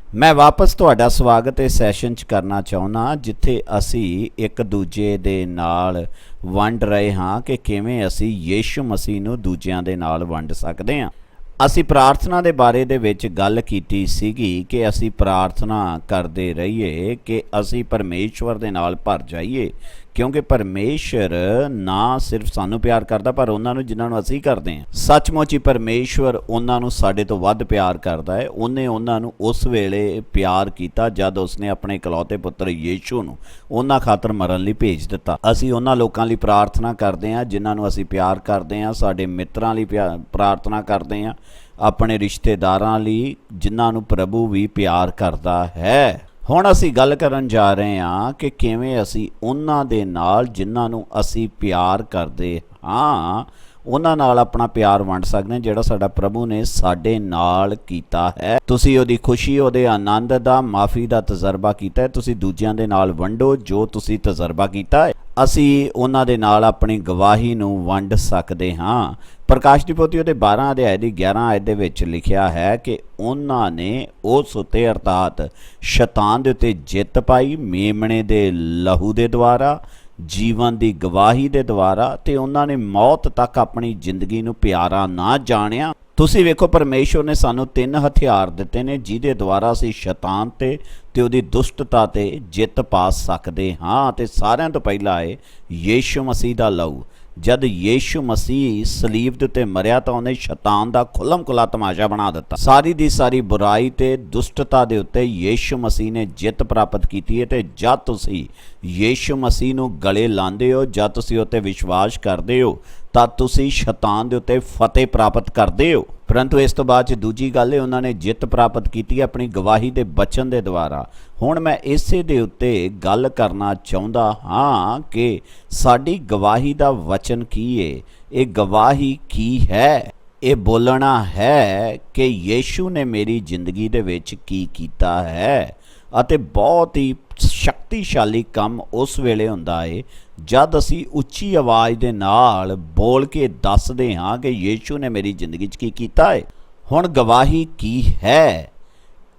मैं वापस तुहाडा स्वागत इस सैशन च करना चाहुंदा जिथे असी एक दूजे दे नाल वंड रहे हाँ कि किवें असी यीशु मसीह नूं दूजिआं दे नाल वंड सकदे हां। असी प्रार्थना दे बारे दे विच गल कीती सीगी कि असी प्रार्थना करदे रहिए कि असी परमेश्वर दे नाल भर जाइए, क्योंकि परमेश्वर ना सिर्फ सानू प्यार करदा पर उन्हां नूं जिन्हां नूं असी करदे हां। सचमुच ही परमेश्वर उन्हां नूं साडे तो वध प्यार करदा है। उन्हें उन्हां नूं उस वेले प्यार कीता जद उसने अपने इकलौते पुत्र यीशु नूं उन्हां खातर मरन लई भेज दिता। असी उन्हां लोकां लई प्रार्थना करदे हां जिन्हां नूं असी प्यार करदे हां, साडे मित्रां लई प्रार्थना करदे हां, अपने रिश्तेदारां लई जिन्हां नूं प्रभु भी प्यार करदा है। ਹੁਣ ਅਸੀਂ ਗੱਲ ਕਰਨ ਜਾ ਰਹੇ ਹਾਂ ਕਿ ਕਿਵੇਂ ਅਸੀਂ ਉਹਨਾਂ ਦੇ ਨਾਲ ਜਿਨ੍ਹਾਂ ਨੂੰ ਅਸੀਂ ਪਿਆਰ ਕਰਦੇ ਹਾਂ ਉਹਨਾਂ ਨਾਲ ਆਪਣਾ ਪਿਆਰ ਵੰਡ ਸਕਦੇ ਹਾਂ ਜਿਹੜਾ ਸਾਡਾ ਪ੍ਰਭੂ ਨੇ ਸਾਡੇ ਨਾਲ ਕੀਤਾ ਹੈ। ਤੁਸੀਂ ਉਹਦੀ ਖੁਸ਼ੀ, ਉਹਦੇ ਆਨੰਦ ਦਾ, ਮਾਫੀ ਦਾ ਤਜਰਬਾ ਕੀਤਾ ਹੈ। ਤੁਸੀਂ ਦੂਜਿਆਂ ਦੇ ਨਾਲ ਵੰਡੋ ਜੋ ਤੁਸੀਂ ਤਜਰਬਾ ਕੀਤਾ ਹੈ। ਅਸੀਂ ਉਹਨਾਂ ਦੇ ਨਾਲ ਆਪਣੀ ਗਵਾਹੀ ਨੂੰ ਵੰਡ ਸਕਦੇ ਹਾਂ। ਪ੍ਰਕਾਸ਼ ਦੀ ਪੋਥੀ ਉਹਦੇ 12 ਅਧਿਆਇ ਦੀ 11 ਆਇਤ ਦੇ ਵਿੱਚ ਲਿਖਿਆ ਹੈ ਕਿ ਉਹਨਾਂ ਨੇ ਉਸ ਉੱਤੇ ਅਰਥਾਤ ਸ਼ੈਤਾਨ ਦੇ ਉੱਤੇ ਜਿੱਤ ਪਾਈ ਮੇਮਣੇ ਦੇ ਲਹੂ ਦੇ ਦੁਆਰਾ, ਜੀਵਨ ਦੀ ਗਵਾਹੀ ਦੇ ਦੁਆਰਾ, ਤੇ ਉਹਨਾਂ ਨੇ ਮੌਤ ਤੱਕ ਆਪਣੀ ਜ਼ਿੰਦਗੀ ਨੂੰ ਪਿਆਰਾ ਨਾ ਜਾਣਿਆ। ਤੁਸੀਂ ਵੇਖੋ ਪ੍ਰਮੇਸ਼ਵਰ ਨੇ ਸਾਨੂੰ 3 ਹਥਿਆਰ ਦਿੱਤੇ ਨੇ ਜਿਹਦੇ ਦੁਆਰਾ ਅਸੀਂ ਸ਼ੈਤਾਨ ਤੇ ਉਹਦੀ ਦੁਸ਼ਟਤਾ ਤੇ ਜਿੱਤ ਪਾ ਸਕਦੇ ਹਾਂ। ਤੇ ਸਾਰਿਆਂ ਤੋਂ ਪਹਿਲਾਂ ਹੈ ਯੀਸ਼ੂ ਮਸੀਹ ਦਾ ਲਹੂ। जद यीशु मसीह सलीब के उत्ते मरिया तो उन्हें शैतान का खुलम खुला तमाशा बना दिता। सारी दी सारी बुराई ते दुष्टता के उत्ते यीशु मसीह ने जित प्राप्त की है। तो जद तुसी यीशु मसीह नूं गले लांदे हो, जद तुसी उत्ते विश्वास करते हो, तद तुसी शैतान के उत्ते फतेह प्राप्त करते हो। परंतु इस तो बाद दूजी गल है उन्होंने जित प्राप्त की अपनी गवाही के बचन के द्वारा। हुण मैं इसे दे उत्ते गल करना चाहुंदा हाँ कि साडी गवाही का वचन की है। ये गवाही की है? ये बोलना है कि यीशु ने मेरी जिंदगी दे विच की कीता है। अते बहुत ही शक्तिशाली काम उस वेले हुंदा है जद असी उच्ची आवाज़ दे नाल बोल के दसदे हाँ कि यीशु ने मेरी जिंदगी च की कीता है। हुण गवाही की है?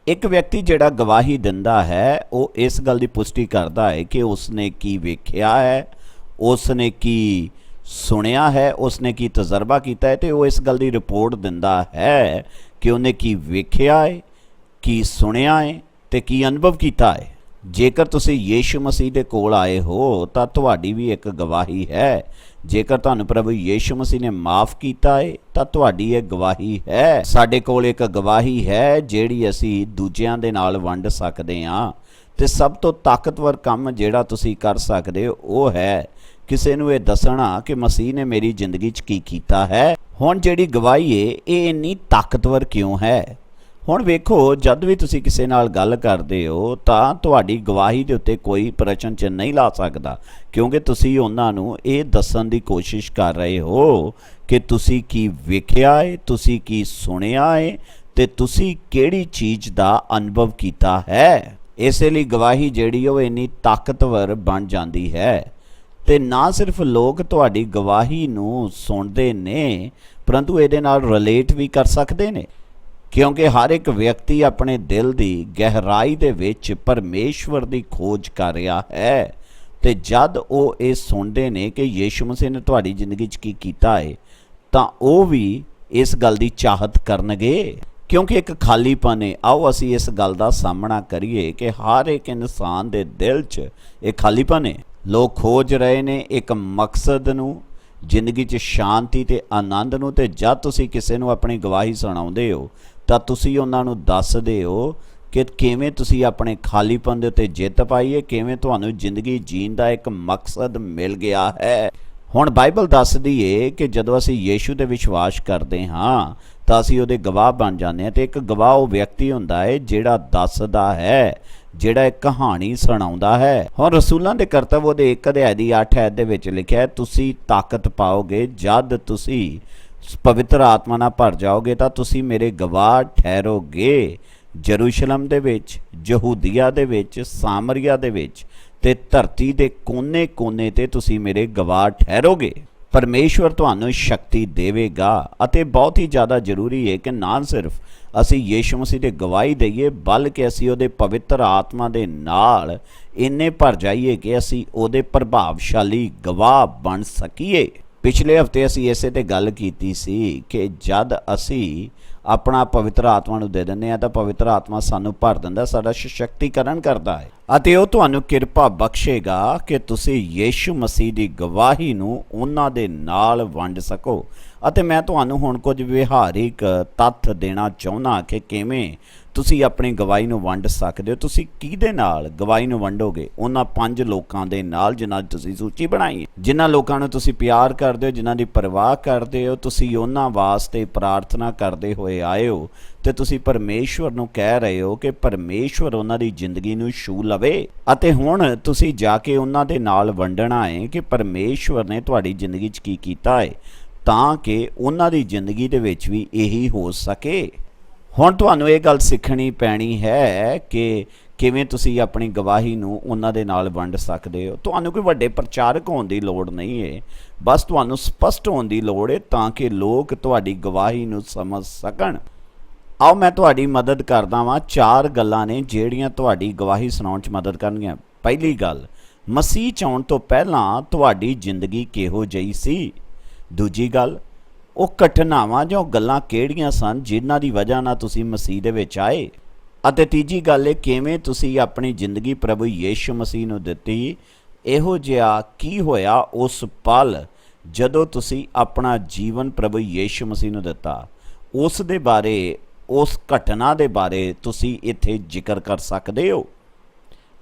एक व्यक्ति जिहड़ा गवाही दिंदा है वो इस गल की पुष्टि करता है कि उसने की वेख्या है, उसने की सुनिया है, उसने की तजर्बा किया है। तो वो इस गल की रिपोर्ट दिंदा है कि उन्हें की वेख्या है, की सुनिया है, तो की अनुभव किया है। जेकर तुसी यीशु मसीह दे कोल आए हो तो तुहाडी भी एक गवाही है। जेकर तुहानू प्रभु यीशु मसीह ने माफ़ किया है तो तुहाडी एक गवाही है। साडे कोल एक गवाही है जिहड़ी असी दूजिआं दे नाल वंड सकदे हां। ते सब तो ताकतवर काम जिहड़ा तुसी कर सकदे हो वो है किसी नूं ये दसना कि मसीह ने मेरी जिंदगी च की कीता है। हुण जिहड़ी गवाही है ये इन्नी ताकतवर क्यों है? हुण वेखो जद भी तुसी किसी नाल गल करदे हो तां तुहाडी गवाही दे उत्ते कोई प्रश्न चिन्ह नहीं ला सकदा, क्योंकि तुसी उन्हां नूं इह दस्सण दी कोशिश कर रहे हो कि तुसी की वेख्या है, तुसी की सुनिया है, ते तुसी किहड़ी चीज़ दा अनुभव कीता है। इस लई गवाही जिहड़ी ओह इन्नी ताकतवर बन जांदी है। ते ना सिर्फ लोग तुहाडी गवाही नूं सुणदे ने परंतु इहदे नाल रिलेट भी कर सकदे ने, क्योंकि हर एक व्यक्ति अपने दिल की गहराई दे विच परमेश्वर की खोज कर रहा है। तो जद वो ये सुनते ने कि यीशु मसीह ने तुहाडी जिंदगी च की कीता है तो वो भी इस गल की चाहत करनगे, क्योंकि एक खालीपन है। आओ असी इस गल का सामना करिए कि हर एक इंसान के दिल च एक खालीपन है। लोग खोज रहे ने एक मकसद नूं, जिंदगी च शांति ते आनंद नूं। ते जद तुसी किसी नूं अपनी गवाही सुणाउंदे हो ਤਾਂ ਤੁਸੀਂ ਉਹਨਾਂ ਨੂੰ ਦੱਸਦੇ ਹੋ ਕਿ ਕਿਵੇਂ ਤੁਸੀਂ ਆਪਣੇ ਖਾਲੀਪਨ ਦੇ ਉੱਤੇ ਜਿੱਤ ਪਾਈ ਹੈ, ਕਿਵੇਂ ਤੁਹਾਨੂੰ ਜ਼ਿੰਦਗੀ ਜੀਣ ਦਾ ਇੱਕ ਮਕਸਦ ਮਿਲ ਗਿਆ ਹੈ। ਹੁਣ ਬਾਈਬਲ ਦੱਸਦੀ ਏ ਕਿ ਜਦੋਂ ਅਸੀਂ ਯੀਸ਼ੂ ਤੇ ਵਿਸ਼ਵਾਸ ਕਰਦੇ ਹਾਂ ਤਾਂ ਅਸੀਂ ਉਹਦੇ ਗਵਾਹ ਬਣ ਜਾਂਦੇ ਹਾਂ। ਤੇ ਇੱਕ ਗਵਾਹ ਉਹ ਵਿਅਕਤੀ ਹੁੰਦਾ ਹੈ ਜਿਹੜਾ ਦੱਸਦਾ ਹੈ, ਜਿਹੜਾ ਇੱਕ ਕਹਾਣੀ ਸੁਣਾਉਂਦਾ ਹੈ। ਹੁਣ ਰਸੂਲਾਂ ਦੇ ਕਰਤੱਵ ਉਹਦੇ 1 ਅਧਿਆਇ ਦੀ 8 ਆਇਤ ਦੇ ਵਿੱਚ ਲਿਖਿਆ ਹੈ, ਤੁਸੀਂ ਤਾਕਤ ਪਾਓਗੇ ਜਦ ਤੁਸੀਂ पवित्र आत्मा नाल भर जाओगे तो तुसी मेरे गवाह ठहरोगे यरूशलेम दे विच, यहूदिया दे विच, सामरिया दे विच ते धरती दे कोने कोने ते तुसी मेरे गवाह ठहरोगे। परमेश्वर तुहानू शक्ति देवेगा। अते बहुत ही ज़्यादा जरूरी है कि ना सिर्फ ਅਸੀਂ ਯीशु ਮਸੀਹ ਦੀ ਗਵਾਹੀ ਦਈਏ, ਬਲਕਿ ਅਸੀਂ ਉਹਦੇ ਪਵਿੱਤਰ ਆਤਮਾ ਦੇ ਨਾਲ ਇੰਨੇ ਭਰ ਜਾਈਏ ਕਿ ਅਸੀਂ ਉਹਦੇ ਪ੍ਰਭਾਵਸ਼ਾਲੀ ਗਵਾਹ ਬਣ ਸਕੀਏ। ਪਿਛਲੇ ਹਫ਼ਤੇ ਅਸੀਂ ਇਸੇ ਤੇ ਗੱਲ ਕੀਤੀ ਸੀ ਕਿ ਜਦ ਅਸੀਂ ਆਪਣਾ ਪਵਿੱਤਰ ਆਤਮਾ ਨੂੰ ਦੇ ਦਿੰਦੇ ਹਾਂ ਤਾਂ ਪਵਿੱਤਰ ਆਤਮਾ ਸਾਨੂੰ ਭਰ ਦਿੰਦਾ, ਸਾਡਾ ਸਸ਼ਕਤੀਕਰਨ ਕਰਦਾ ਹੈ ਅਤੇ ਉਹ ਤੁਹਾਨੂੰ ਕਿਰਪਾ ਬਖਸ਼ੇਗਾ ਕਿ ਤੁਸੀਂ ਯीशु ਮਸੀਹ ਦੀ ਗਵਾਹੀ ਨੂੰ ਉਹਨਾਂ ਦੇ ਨਾਲ ਵੰਡ ਸਕੋ। ਅਤੇ ਮੈਂ ਤੁਹਾਨੂੰ ਹੁਣ ਕੁਝ ਵਿਹਾਰਿਕ ਤੱਥ ਦੇਣਾ ਚਾਹੁੰਦਾ ਕਿ ਕਿਵੇਂ ਤੁਸੀਂ ਆਪਣੀ ਗਵਾਹੀ ਨੂੰ ਵੰਡ ਸਕਦੇ ਹੋ। ਤੁਸੀਂ ਕਿਹਦੇ ਨਾਲ ਗਵਾਹੀ ਨੂੰ ਵੰਡੋਗੇ? ਉਹਨਾਂ 5 ਲੋਕਾਂ ਦੇ ਨਾਲ ਜਿਨ੍ਹਾਂ ਦੀ ਤੁਸੀਂ ਸੂਚੀ ਬਣਾਈ ਹੈ, ਜਿਨ੍ਹਾਂ ਲੋਕਾਂ ਨੂੰ ਤੁਸੀਂ ਪਿਆਰ ਕਰਦੇ ਹੋ, ਜਿਨ੍ਹਾਂ ਦੀ ਪਰਵਾਹ ਕਰਦੇ ਹੋ। ਤੁਸੀਂ ਉਹਨਾਂ ਵਾਸਤੇ ਪ੍ਰਾਰਥਨਾ ਕਰਦੇ ਹੋਏ ਆਏ ਹੋ ਤੇ ਤੁਸੀਂ ਪਰਮੇਸ਼ਵਰ ਨੂੰ ਕਹਿ ਰਹੇ ਹੋ ਕਿ ਪਰਮੇਸ਼ਵਰ ਉਹਨਾਂ ਦੀ ਜ਼ਿੰਦਗੀ ਨੂੰ ਛੂਹ ਲਵੇ। ਅਤੇ ਹੁਣ ਤੁਸੀਂ ਜਾ ਕੇ ਉਹਨਾਂ ਦੇ ਨਾਲ ਵੰਡਣਾ ਹੈ ਕਿ ਪਰਮੇਸ਼ਵਰ ਨੇ ਤੁਹਾਡੀ ਜ਼ਿੰਦਗੀ 'ਚ ਕੀ ਕੀਤਾ ਹੈ, ਤਾਂ ਕਿ ਉਹਨਾਂ ਦੀ ਜ਼ਿੰਦਗੀ ਦੇ ਵਿੱਚ ਵੀ ਇਹੀ ਹੋ ਸਕੇ। ਹੁਣ ਤੁਹਾਨੂੰ ਇਹ ਗੱਲ ਸਿੱਖਣੀ ਪੈਣੀ ਹੈ ਕਿ ਕਿਵੇਂ ਤੁਸੀਂ ਆਪਣੀ ਗਵਾਹੀ ਨੂੰ ਉਹਨਾਂ ਦੇ ਨਾਲ ਵੰਡ ਸਕਦੇ ਹੋ। ਤੁਹਾਨੂੰ ਕੋਈ ਵੱਡੇ ਪ੍ਰਚਾਰਕ ਹੋਣ ਦੀ ਲੋੜ ਨਹੀਂ ਹੈ, ਬਸ ਤੁਹਾਨੂੰ ਸਪਸ਼ਟ ਹੋਣ ਦੀ ਲੋੜ ਹੈ ਤਾਂ ਕਿ ਲੋਕ ਤੁਹਾਡੀ ਗਵਾਹੀ ਨੂੰ ਸਮਝ ਸਕਣ। ਆਓ ਮੈਂ ਤੁਹਾਡੀ ਮਦਦ ਕਰਦਾ ਵਾਂ। 4 ਗੱਲਾਂ ਨੇ ਜਿਹੜੀਆਂ ਤੁਹਾਡੀ ਗਵਾਹੀ ਸੁਣਾਉਣ 'ਚ ਮਦਦ ਕਰਨਗੀਆਂ। ਪਹਿਲੀ ਗੱਲ, ਮਸੀਹ 'ਚ ਆਉਣ ਤੋਂ ਪਹਿਲਾਂ ਤੁਹਾਡੀ ਜ਼ਿੰਦਗੀ ਕਿਹੋ ਜਿਹੀ ਸੀ। ਦੂਜੀ ਗੱਲ, ਉਹ ਘਟਨਾਵਾਂ ਜਾਂ ਗੱਲਾਂ ਕਿਹੜੀਆਂ ਸਨ ਜਿਨ੍ਹਾਂ ਦੀ ਵਜ੍ਹਾ ਨਾਲ ਤੁਸੀਂ ਮਸੀਹ ਦੇ ਵਿੱਚ ਆਏ। ਅਤੇ ਤੀਜੀ ਗੱਲ ਹੈ, ਕਿਵੇਂ ਤੁਸੀਂ ਆਪਣੀ ਜ਼ਿੰਦਗੀ ਪ੍ਰਭੂ ਯीशु ਮਸੀਹ ਨੂੰ ਦਿੱਤੀ। ਇਹੋ ਜਿਹਾ ਕੀ ਹੋਇਆ ਉਸ ਪਲ ਜਦੋਂ ਤੁਸੀਂ ਆਪਣਾ ਜੀਵਨ ਪ੍ਰਭੂ ਯीशु ਮਸੀਹ ਨੂੰ ਦਿੱਤਾ, ਉਸ ਦੇ ਬਾਰੇ, ਉਸ ਘਟਨਾ ਦੇ ਬਾਰੇ ਤੁਸੀਂ ਇੱਥੇ ਜ਼ਿਕਰ ਕਰ ਸਕਦੇ ਹੋ।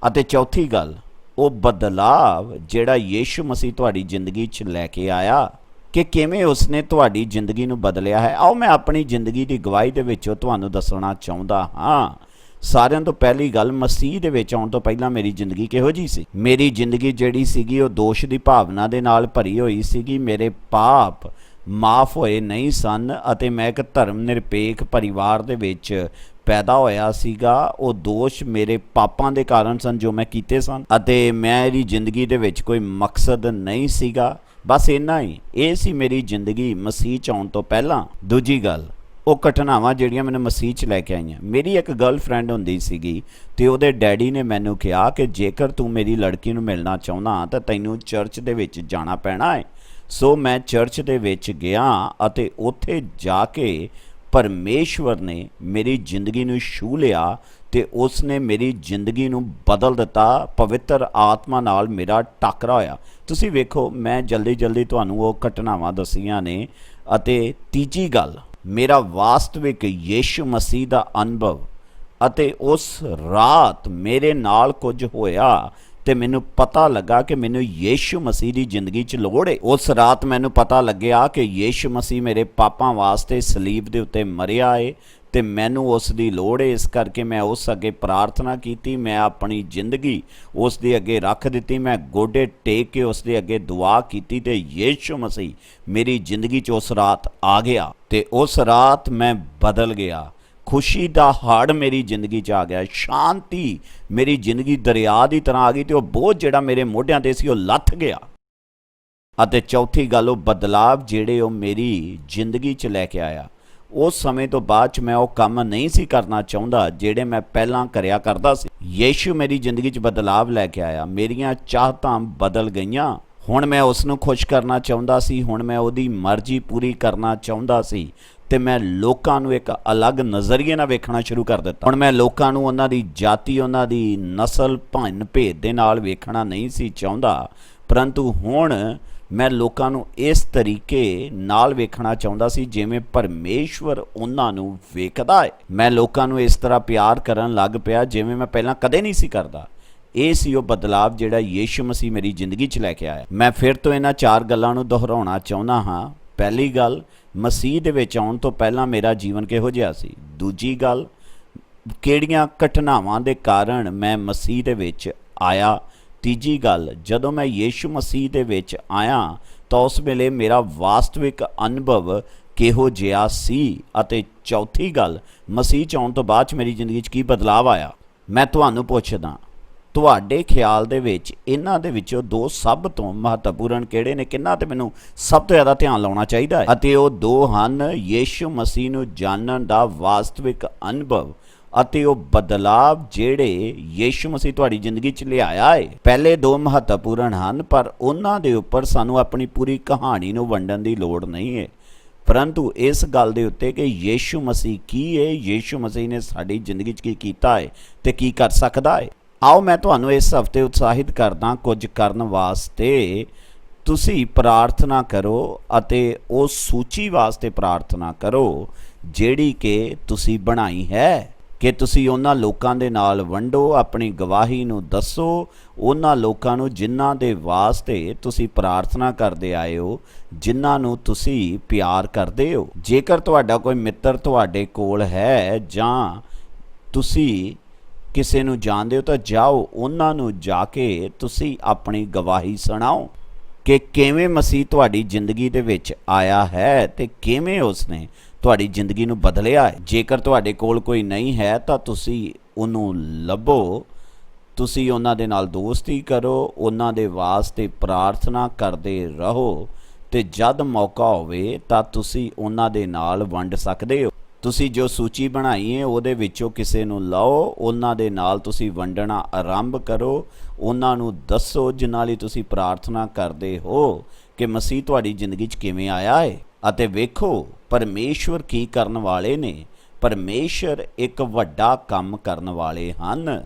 ਅਤੇ ਚੌਥੀ ਗੱਲ, ਉਹ ਬਦਲਾਵ ਜਿਹੜਾ ਯीशु ਮਸੀਹ ਤੁਹਾਡੀ ਜ਼ਿੰਦਗੀ 'ਚ ਲੈ ਕੇ ਆਇਆ ਕਿ ਕਿਵੇਂ ਉਸਨੇ ਤੁਹਾਡੀ ਜ਼ਿੰਦਗੀ ਨੂੰ ਬਦਲਿਆ ਹੈ। ਆਓ ਮੈਂ ਆਪਣੀ ਜ਼ਿੰਦਗੀ ਦੀ ਗਵਾਹੀ ਦੇ ਵਿੱਚੋਂ ਤੁਹਾਨੂੰ ਦੱਸਣਾ ਚਾਹੁੰਦਾ ਹਾਂ। ਸਾਰਿਆਂ ਤੋਂ ਪਹਿਲੀ ਗੱਲ, ਮਸੀਹ ਦੇ ਵਿੱਚ ਆਉਣ ਤੋਂ ਪਹਿਲਾਂ ਮੇਰੀ ਜ਼ਿੰਦਗੀ ਕਿਹੋ ਜਿਹੀ ਸੀ। ਮੇਰੀ ਜ਼ਿੰਦਗੀ ਜਿਹੜੀ ਸੀਗੀ ਉਹ ਦੋਸ਼ ਦੀ ਭਾਵਨਾ ਦੇ ਨਾਲ ਭਰੀ ਹੋਈ ਸੀਗੀ। ਮੇਰੇ ਪਾਪ ਮਾਫ ਹੋਏ ਨਹੀਂ ਸਨ ਅਤੇ ਮੈਂ ਇੱਕ ਧਰਮ ਨਿਰਪੇਖ ਪਰਿਵਾਰ ਦੇ ਵਿੱਚ ਪੈਦਾ ਹੋਇਆ ਸੀਗਾ। ਉਹ ਦੋਸ਼ ਮੇਰੇ ਪਾਪਾਂ ਦੇ ਕਾਰਨ ਸਨ ਜੋ ਮੈਂ ਕੀਤੇ ਸਨ ਅਤੇ ਮੇਰੀ ਜ਼ਿੰਦਗੀ ਦੇ ਵਿੱਚ ਕੋਈ ਮਕਸਦ ਨਹੀਂ ਸੀਗਾ। ਬਸ ਇੰਨਾ ਹੀ, ਇਹ ਸੀ ਮੇਰੀ ਜ਼ਿੰਦਗੀ ਮਸੀਹ 'ਚ ਆਉਣ ਤੋਂ ਪਹਿਲਾਂ। ਦੂਜੀ ਗੱਲ, ਉਹ ਘਟਨਾਵਾਂ ਜਿਹੜੀਆਂ ਮੈਨੂੰ ਮਸੀਹ 'ਚ ਲੈ ਕੇ ਆਈਆਂ। ਮੇਰੀ ਇੱਕ ਗਰਲਫ੍ਰੈਂਡ ਹੁੰਦੀ ਸੀਗੀ ਅਤੇ ਉਹਦੇ ਡੈਡੀ ਨੇ ਮੈਨੂੰ ਕਿਹਾ ਕਿ ਜੇਕਰ ਤੂੰ ਮੇਰੀ ਲੜਕੀ ਨੂੰ ਮਿਲਣਾ ਚਾਹੁੰਦਾ ਤਾਂ ਤੈਨੂੰ ਚਰਚ ਦੇ ਵਿੱਚ ਜਾਣਾ ਪੈਣਾ ਹੈ। ਸੋ ਮੈਂ ਚਰਚ ਦੇ ਵਿੱਚ ਗਿਆ ਅਤੇ ਉੱਥੇ ਜਾ ਕੇ ਪਰਮੇਸ਼ਵਰ ਨੇ ਮੇਰੀ ਜ਼ਿੰਦਗੀ ਨੂੰ ਛੂਹ ਲਿਆ ਅਤੇ ਉਸ ਨੇ ਮੇਰੀ ਜ਼ਿੰਦਗੀ ਨੂੰ ਬਦਲ ਦਿੱਤਾ। ਪਵਿੱਤਰ ਆਤਮਾ ਨਾਲ ਮੇਰਾ ਟਾਕਰਾ ਹੋਇਆ। ਤੁਸੀਂ ਵੇਖੋ, ਮੈਂ ਜਲਦੀ ਤੁਹਾਨੂੰ ਉਹ ਘਟਨਾਵਾਂ ਦੱਸੀਆਂ ਨੇ। ਅਤੇ ਤੀਜੀ ਗੱਲ, ਮੇਰਾ ਵਾਸਤਵਿਕ ਯीशु ਮਸੀਹ ਦਾ ਅਨੁਭਵ ਅਤੇ ਉਸ ਰਾਤ ਮੇਰੇ ਨਾਲ ਕੁਝ ਹੋਇਆ ਤੇ ਮੈਨੂੰ ਪਤਾ ਲੱਗਾ ਕਿ ਮੈਨੂੰ ਯीशु ਮਸੀਹ ਦੀ ਜ਼ਿੰਦਗੀ 'ਚ ਲੋੜ ਹੈ। ਉਸ ਰਾਤ ਮੈਨੂੰ ਪਤਾ ਲੱਗਿਆ ਕਿ ਯीशु ਮਸੀਹ ਮੇਰੇ ਪਾਪਾਂ ਵਾਸਤੇ ਸਲੀਬ ਦੇ ਉੱਤੇ ਮਰਿਆ ਹੈ ਤੇ ਮੈਨੂੰ ਉਸ ਦੀ ਲੋੜ ਹੈ। ਇਸ ਕਰਕੇ ਮੈਂ ਉਸ ਅੱਗੇ ਪ੍ਰਾਰਥਨਾ ਕੀਤੀ, ਮੈਂ ਆਪਣੀ ਜ਼ਿੰਦਗੀ ਉਸ ਦੇ ਅੱਗੇ ਰੱਖ ਦਿੱਤੀ। ਮੈਂ ਗੋਡੇ ਟੇਕ ਕੇ ਉਸ ਦੇ ਅੱਗੇ ਦੁਆ ਕੀਤੀ ਤੇ ਯीशु ਮਸੀਹ ਮੇਰੀ ਜ਼ਿੰਦਗੀ 'ਚ ਉਸ ਰਾਤ ਆ ਗਿਆ ਤੇ ਉਸ ਰਾਤ ਮੈਂ ਬਦਲ ਗਿਆ। ਖੁਸ਼ੀ ਦਾ ਹੜ੍ਹ ਮੇਰੀ ਜ਼ਿੰਦਗੀ 'ਚ ਆ ਗਿਆ। ਸ਼ਾਂਤੀ ਮੇਰੀ ਜ਼ਿੰਦਗੀ ਦਰਿਆ ਦੀ ਤਰ੍ਹਾਂ ਆ ਗਈ ਤੇ ਉਹ ਬੋਝ ਜਿਹੜਾ ਮੇਰੇ ਮੋਢਿਆਂ 'ਤੇ ਸੀ ਉਹ ਲੱਥ ਗਿਆ। ਅਤੇ ਚੌਥੀ ਗੱਲ, ਉਹ ਬਦਲਾਵ ਜਿਹੜੇ ਉਹ ਮੇਰੀ ਜ਼ਿੰਦਗੀ 'ਚ ਲੈ ਕੇ ਆਇਆ। ਉਸ ਸਮੇਂ ਤੋਂ ਬਾਅਦ 'ਚ ਮੈਂ ਉਹ ਕੰਮ ਨਹੀਂ ਸੀ ਕਰਨਾ ਚਾਹੁੰਦਾ ਜਿਹੜੇ ਮੈਂ ਪਹਿਲਾਂ ਕਰਿਆ ਕਰਦਾ ਸੀ। ਯीशु ਮੇਰੀ ਜ਼ਿੰਦਗੀ 'ਚ ਬਦਲਾਵ ਲੈ ਕੇ ਆਇਆ। ਮੇਰੀਆਂ ਚਾਹਤਾਂ ਬਦਲ ਗਈਆਂ। ਹੁਣ ਮੈਂ ਉਸ ਨੂੰ ਖੁਸ਼ ਕਰਨਾ ਚਾਹੁੰਦਾ ਸੀ। ਹੁਣ ਮੈਂ ਉਹਦੀ ਮਰਜ਼ੀ ਪੂਰੀ ਕਰਨਾ ਚਾਹੁੰਦਾ ਸੀ ਤੇ ਮੈਂ ਲੋਕਾਂ ਨੂੰ ਇੱਕ ਅਲੱਗ ਨਜ਼ਰੀਏ ਨਾਲ ਵੇਖਣਾ ਸ਼ੁਰੂ ਕਰ ਦਿੱਤਾ। ਹੁਣ ਮੈਂ ਲੋਕਾਂ ਨੂੰ ਉਹਨਾਂ ਦੀ ਜਾਤੀ, ਉਹਨਾਂ ਦੀ ਨਸਲ, ਭੰਨ ਭੇਦ ਦੇ ਨਾਲ ਵੇਖਣਾ ਨਹੀਂ ਸੀ ਚਾਹੁੰਦਾ, ਪਰੰਤੂ ਹੁਣ ਮੈਂ ਲੋਕਾਂ ਨੂੰ ਇਸ ਤਰੀਕੇ ਨਾਲ ਵੇਖਣਾ ਚਾਹੁੰਦਾ ਸੀ ਜਿਵੇਂ ਪਰਮੇਸ਼ਵਰ ਉਹਨਾਂ ਨੂੰ ਵੇਖਦਾ ਹੈ। ਮੈਂ ਲੋਕਾਂ ਨੂੰ ਇਸ ਤਰ੍ਹਾਂ ਪਿਆਰ ਕਰਨ ਲੱਗ ਪਿਆ ਜਿਵੇਂ ਮੈਂ ਪਹਿਲਾਂ ਕਦੇ ਨਹੀਂ ਸੀ ਕਰਦਾ। ਇਹ ਸੀ ਉਹ ਬਦਲਾਵ ਜਿਹੜਾ ਯीशु ਮਸੀਹ ਮੇਰੀ ਜ਼ਿੰਦਗੀ 'ਚ ਲੈ ਕੇ ਆਇਆ। ਮੈਂ ਫਿਰ ਤੋਂ ਇਹਨਾਂ 4 ਗੱਲਾਂ ਨੂੰ ਦੁਹਰਾਉਣਾ ਚਾਹੁੰਦਾ ਹਾਂ। ਪਹਿਲੀ ਗੱਲ, ਮਸੀਹ ਦੇ ਵਿੱਚ ਆਉਣ ਤੋਂ ਪਹਿਲਾਂ ਮੇਰਾ ਜੀਵਨ ਕਿਹੋ ਜਿਹਾ ਸੀ। ਦੂਜੀ ਗੱਲ, ਕਿਹੜੀਆਂ ਘਟਨਾਵਾਂ ਦੇ ਕਾਰਨ ਮੈਂ ਮਸੀਹ ਦੇ ਵਿੱਚ ਆਇਆ। ਤੀਜੀ ਗੱਲ, ਜਦੋਂ ਮੈਂ ਯीशु ਮਸੀਹ ਦੇ ਵਿੱਚ ਆਇਆ ਤਾਂ ਉਸ ਵੇਲੇ ਮੇਰਾ ਵਾਸਤਵਿਕ ਅਨੁਭਵ ਕਿਹੋ ਜਿਹਾ ਸੀ। ਅਤੇ ਚੌਥੀ ਗੱਲ, ਮਸੀਹ 'ਚ ਆਉਣ ਤੋਂ ਬਾਅਦ 'ਚ ਮੇਰੀ ਜ਼ਿੰਦਗੀ 'ਚ ਕੀ ਬਦਲਾਵ ਆਇਆ। ਮੈਂ ਤੁਹਾਨੂੰ ਪੁੱਛਦਾ, ਤੁਹਾਡੇ ਖਿਆਲ ਦੇ ਵਿੱਚ ਇਹਨਾਂ ਦੇ ਵਿੱਚੋਂ ਦੋ ਸਭ ਤੋਂ ਮਹੱਤਵਪੂਰਨ ਕਿਹੜੇ ਨੇ, ਕਿਹਨਾਂ ਤੇ ਮੈਨੂੰ ਸਭ ਤੋਂ ਜ਼ਿਆਦਾ ਧਿਆਨ ਲਾਉਣਾ ਚਾਹੀਦਾ ਹੈ? ਅਤੇ ਉਹ ਦੋ ਹਨ ਯੀਸ਼ੂ ਮਸੀਹ ਨੂੰ ਜਾਣਨ ਦਾ ਵਾਸਤਵਿਕ ਅਨੁਭਵ ਅਤੇ ਉਹ ਬਦਲਾਵ ਜਿਹੜੇ ਯੀਸ਼ੂ ਮਸੀਹ ਤੁਹਾਡੀ ਜ਼ਿੰਦਗੀ 'ਚ ਲਿਆਇਆ ਹੈ। ਪਹਿਲੇ ਦੋ ਮਹੱਤਵਪੂਰਨ ਹਨ, ਪਰ ਉਹਨਾਂ ਦੇ ਉੱਪਰ ਸਾਨੂੰ ਆਪਣੀ ਪੂਰੀ ਕਹਾਣੀ ਨੂੰ ਵੰਡਣ ਦੀ ਲੋੜ ਨਹੀਂ ਹੈ, ਪਰੰਤੂ ਇਸ ਗੱਲ ਦੇ ਉੱਤੇ ਕਿ ਯੀਸ਼ੂ ਮਸੀਹ ਕੀ ਹੈ, ਯੀਸ਼ੂ ਮਸੀਹ ਨੇ ਸਾਡੀ ਜ਼ਿੰਦਗੀ 'ਚ ਕੀ ਕੀਤਾ ਹੈ ਤੇ ਕੀ ਕਰ ਸਕਦਾ ਹੈ। ਆਓ ਮੈਂ ਤੁਹਾਨੂੰ ਇਸ ਹਫ਼ਤੇ ਉਤਸ਼ਾਹਿਤ ਕਰਦਾ ਕੁਝ ਕਰਨ ਵਾਸਤੇ। ਤੁਸੀਂ ਪ੍ਰਾਰਥਨਾ ਕਰੋ ਅਤੇ ਉਸ ਸੂਚੀ ਵਾਸਤੇ ਪ੍ਰਾਰਥਨਾ ਕਰੋ ਜਿਹੜੀ ਕਿ ਤੁਸੀਂ ਬਣਾਈ ਹੈ, ਕਿ ਤੁਸੀਂ ਉਹਨਾਂ ਲੋਕਾਂ ਦੇ ਨਾਲ ਵੰਡੋ, ਆਪਣੀ ਗਵਾਹੀ ਨੂੰ ਦੱਸੋ, ਉਹਨਾਂ ਲੋਕਾਂ ਨੂੰ ਜਿਨ੍ਹਾਂ ਦੇ ਵਾਸਤੇ ਤੁਸੀਂ ਪ੍ਰਾਰਥਨਾ ਕਰਦੇ ਆਏ ਹੋ, ਜਿਨ੍ਹਾਂ ਨੂੰ ਤੁਸੀਂ ਪਿਆਰ ਕਰਦੇ ਹੋ। ਜੇਕਰ ਤੁਹਾਡਾ ਕੋਈ ਮਿੱਤਰ ਤੁਹਾਡੇ ਕੋਲ ਹੈ ਜਾਂ ਤੁਸੀਂ ਕਿਸੇ ਨੂੰ ਜਾਣਦੇ ਹੋ ਤਾਂ ਜਾਓ, ਉਹਨਾਂ ਨੂੰ ਜਾ ਕੇ ਤੁਸੀਂ ਆਪਣੀ ਗਵਾਹੀ ਸੁਣਾਓ ਕਿ ਕਿਵੇਂ ਮਸੀਹ ਤੁਹਾਡੀ ਜ਼ਿੰਦਗੀ ਦੇ ਵਿੱਚ ਆਇਆ ਹੈ ਤੇ ਕਿਵੇਂ ਉਸਨੇ ਤੁਹਾਡੀ ਜ਼ਿੰਦਗੀ ਨੂੰ ਬਦਲਿਆ ਹੈ। ਜੇਕਰ ਤੁਹਾਡੇ ਕੋਲ ਕੋਈ ਨਹੀਂ ਹੈ ਤਾਂ ਤੁਸੀਂ ਉਹਨੂੰ ਲੱਭੋ, ਤੁਸੀਂ ਉਹਨਾਂ ਦੇ ਨਾਲ ਦੋਸਤੀ ਕਰੋ, ਉਹਨਾਂ ਦੇ ਵਾਸਤੇ ਪ੍ਰਾਰਥਨਾ ਕਰਦੇ ਰਹੋ ਤੇ ਜਦ ਮੌਕਾ ਹੋਵੇ ਤਾਂ ਤੁਸੀਂ ਉਹਨਾਂ ਦੇ ਨਾਲ ਵੰਡ ਸਕਦੇ ਹੋ। ਤੁਸੀਂ ਜੋ ਸੂਚੀ ਬਣਾਈ ਹੈ ਉਹਦੇ ਵਿੱਚੋਂ ਕਿਸੇ ਨੂੰ ਲਓ, ਉਹਨਾਂ ਦੇ ਨਾਲ ਤੁਸੀਂ ਵੰਡਣਾ ਆਰੰਭ ਕਰੋ, ਉਹਨਾਂ ਨੂੰ ਦੱਸੋ ਜਿਨ੍ਹਾਂ ਲਈ ਤੁਸੀਂ ਪ੍ਰਾਰਥਨਾ ਕਰਦੇ ਹੋ ਕਿ ਮਸੀਹ ਤੁਹਾਡੀ ਜ਼ਿੰਦਗੀ 'ਚ ਕਿਵੇਂ ਆਇਆ ਹੈ। ਅਤੇ ਵੇਖੋ ਪਰਮੇਸ਼ਵਰ ਕੀ ਕਰਨ ਵਾਲੇ ਨੇ। ਪਰਮੇਸ਼ਰ ਇੱਕ ਵੱਡਾ ਕੰਮ ਕਰਨ ਵਾਲੇ ਹਨ।